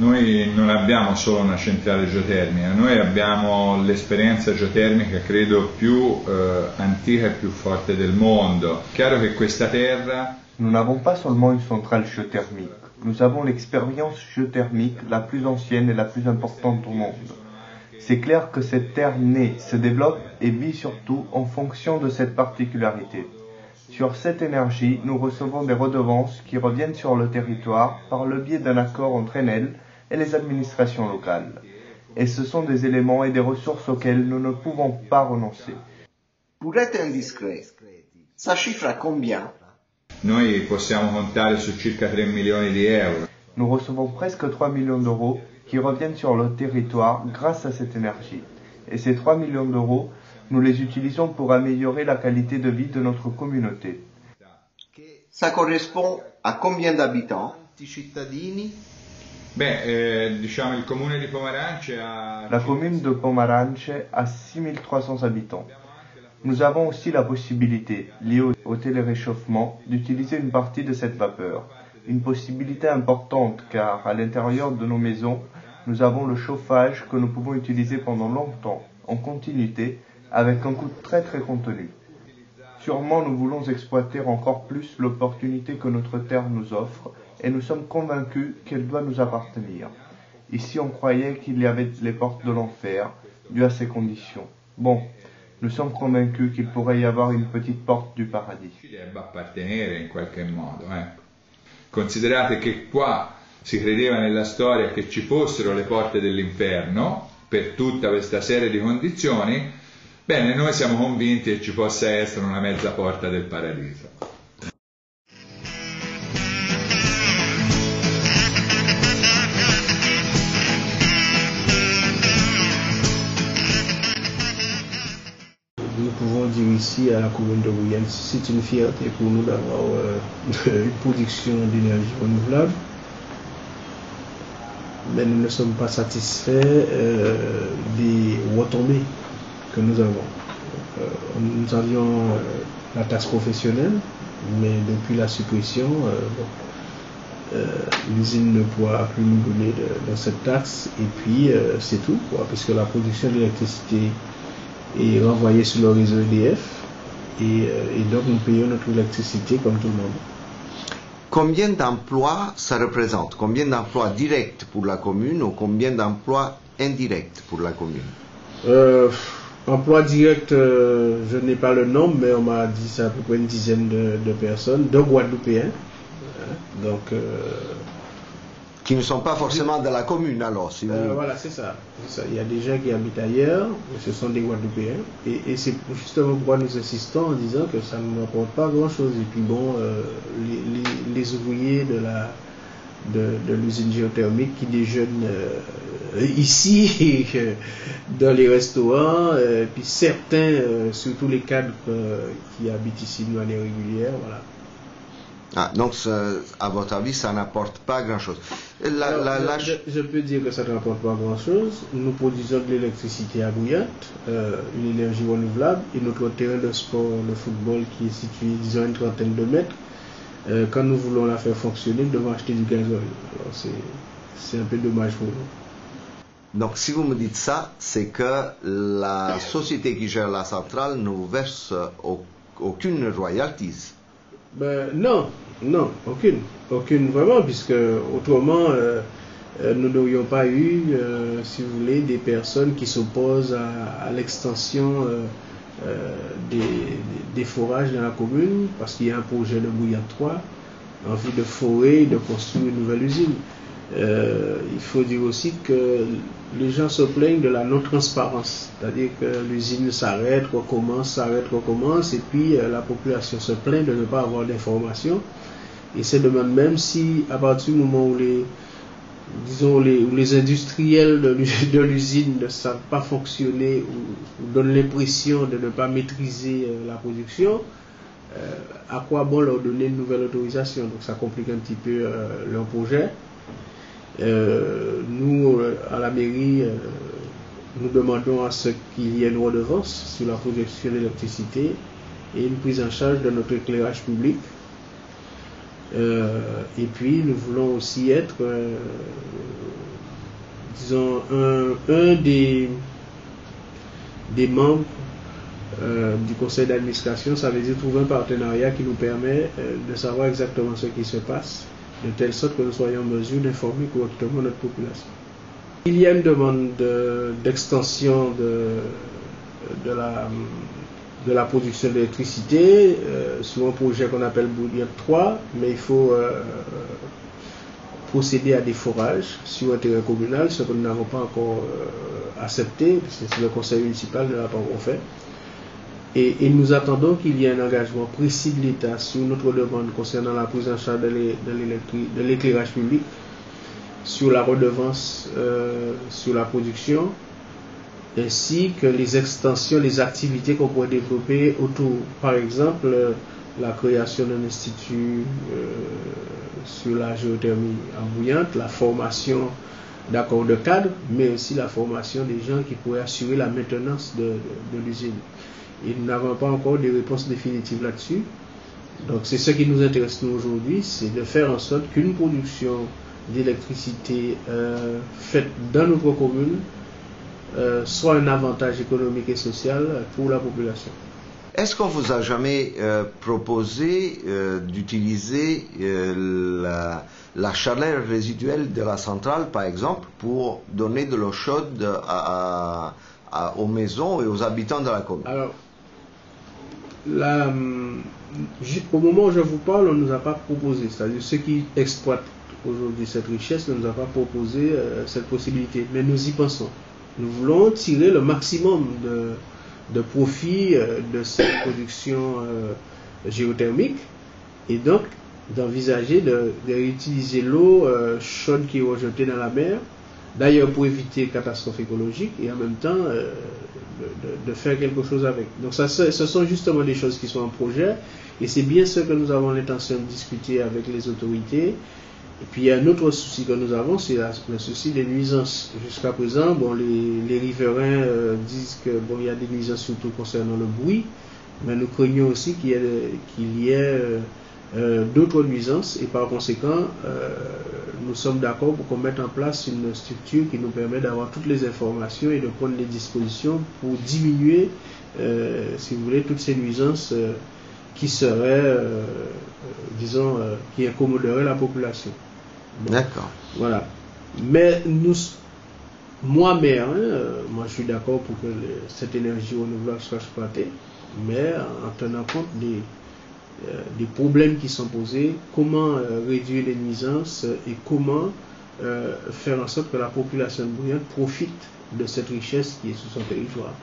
Noi non abbiamo solo una centrale geotermica, noi abbiamo l'esperienza geotermica credo più antica e più forte del mondo. Chiaro che questa terra... Nous n'avons pas seulement une centrale géothermique, nous avons l'expérience géothermique la plus ancienne et la plus importante au monde. C'est clair que cette terre naît, se développe et vit surtout en fonction de cette particularité. Sur cette énergie, nous recevons des redevances qui reviennent sur le territoire par le biais d'un accord entre Enel et les administrations locales. Et ce sont des éléments et des ressources auxquels nous ne pouvons pas renoncer. Pour être indiscret, ça chiffre à combien? Noi possiamo contare su circa 3 milioni di euro. Nous recevons presque 3 millions d'euros qui reviennent sur le territoire grâce à cette énergie. Et ces 3 millions d'euros, nous les utilisons pour améliorer la qualité de vie de notre communauté. Ça correspond à combien d'habitants? Diciamo il comune di Pomarance a... La commune de Pomarance a 6300 habitants. Nous avons aussi la possibilité, liée au téléréchauffement, d'utiliser une partie de cette vapeur. Une possibilité importante car à l'intérieur de nos maisons, nous avons le chauffage que nous pouvons utiliser pendant longtemps, en continuité, avec un coût très contenu. Sûrement nous voulons exploiter encore plus l'opportunité que notre terre nous offre et nous sommes convaincus qu'elle doit nous appartenir. Ici on croyait qu'il y avait les portes de l'enfer, dues à ces conditions. Bon, nous sommes convaincus qu'il pourrait y avoir une petite porte du paradis. Appartenere in qualche modo, Considerate che qua si credeva nella storia che ci fossero le porte dell'inferno per tutta questa serie di condizioni, bene, noi siamo convinti che ci possa essere una mezza porta del paradiso. Nous pouvons dire ici à la commune de Guyane, c'est une fierté pour nous d'avoir une production d'énergie renouvelable. Mais nous ne sommes pas satisfaits des retombées que nous avons. Nous avions la taxe professionnelle, mais depuis la suppression, l'usine ne pourra plus nous donner de cette taxe, et puis c'est tout, puisque la production d'électricité est renvoyée sur le réseau EDF, et donc nous payons notre électricité comme tout le monde. Combien d'emplois ça représente? Combien d'emplois directs pour la commune ou combien d'emplois indirects pour la commune? Emplois directs, je n'ai pas le nombre, mais on m'a dit c'est à peu près une dizaine de personnes, de Guadeloupéens. Donc, qui ne sont pas forcément de la commune alors, si vous... Voilà, c'est ça. Il y a des gens qui habitent ailleurs, mais ce sont des Guadeloupéens. Et c'est justement pourquoi nous insistons en disant que ça ne rapporte pas grand-chose. Et puis bon, les ouvriers de l'usine géothermique qui déjeunent ici, dans les restaurants, puis certains, surtout les cadres qui habitent ici de manière régulière, voilà. Ah, donc, à votre avis, ça n'apporte pas grand-chose. Je peux dire que ça ne rapporte pas grand-chose. Nous produisons de l'électricité à Guyane, une énergie renouvelable, et notre terrain de sport, le football, qui est situé, disons, une trentaine de mètres. Quand nous voulons la faire fonctionner, nous devons acheter du gazole. C'est un peu dommage pour nous. Donc, si vous me dites ça, c'est que la société qui gère la centrale ne vous verse aucune royalties. Non, aucune vraiment, puisque autrement nous n'aurions pas eu, si vous voulez, des personnes qui s'opposent à l'extension des forages dans la commune, parce qu'il y a un projet de Guyane 3 en vue de forer et de construire une nouvelle usine. Il faut dire aussi que les gens se plaignent de la non-transparence, c'est-à-dire que l'usine s'arrête, recommence, et puis la population se plaint de ne pas avoir d'informations. Et c'est de même si à partir du moment où les industriels de l'usine ne savent pas fonctionner ou donnent l'impression de ne pas maîtriser la production, à quoi bon leur donner une nouvelle autorisation? Donc ça complique un petit peu leur projet. Nous, à la mairie, nous demandons à ce qu'il y ait une redevance sur la production d'électricité et une prise en charge de notre éclairage public. Et puis nous voulons aussi être, disons, un des membres du conseil d'administration. Ça veut dire trouver un partenariat qui nous permet de savoir exactement ce qui se passe, de telle sorte que nous soyons en mesure d'informer correctement notre population. Il y a une demande d'extension de la production d'électricité sur un projet qu'on appelle Boulière 3, mais il faut procéder à des forages sur un terrain communal, ce que nous n'avons pas encore accepté, parce que le conseil municipal ne l'a pas encore fait. Et nous attendons qu'il y ait un engagement précis de l'État sur notre demande concernant la prise en charge de l'éclairage public, sur la redevance sur la production, ainsi que les extensions, les activités qu'on pourrait développer autour. Par exemple, la création d'un institut sur la géothermie embouillante, la formation d'accords de cadre, mais aussi la formation des gens qui pourraient assurer la maintenance de l'usine. Et nous n'avons pas encore de réponses définitives là-dessus. Donc c'est ce qui nous intéresse nous aujourd'hui, c'est de faire en sorte qu'une production d'électricité faite dans notre commune soit un avantage économique et social pour la population. Est-ce qu'on vous a jamais proposé d'utiliser la chaleur résiduelle de la centrale, par exemple, pour donner de l'eau chaude aux maisons et aux habitants de la commune? Alors, au moment où je vous parle, on ne nous a pas proposé. C'est-à-dire ceux qui exploitent aujourd'hui cette richesse ne nous a pas proposé cette possibilité. Mais nous y pensons. Nous voulons tirer le maximum de profit de cette production géothermique et donc d'envisager de réutiliser l'eau chaude qui est rejetée dans la mer, d'ailleurs pour éviter catastrophe écologique et en même temps de faire quelque chose avec. Donc ce sont justement des choses qui sont en projet et c'est bien ce que nous avons l'intention de discuter avec les autorités. Et puis il y a un autre souci que nous avons, c'est le souci des nuisances. Jusqu'à présent, bon, les riverains disent que bon, il y a des nuisances surtout concernant le bruit, mais nous craignons aussi qu'il y ait d'autres nuisances et par conséquent, nous sommes d'accord pour qu'on mette en place une structure qui nous permet d'avoir toutes les informations et de prendre les dispositions pour diminuer, si vous voulez, toutes ces nuisances qui seraient, disons, qui incommoderaient la population. Bon, d'accord. Voilà. Mais moi maire, moi je suis d'accord pour que cette énergie renouvelable soit exploitée, mais en tenant compte des problèmes qui sont posés, comment réduire les nuisances et comment faire en sorte que la population bruyante profite de cette richesse qui est sur son territoire.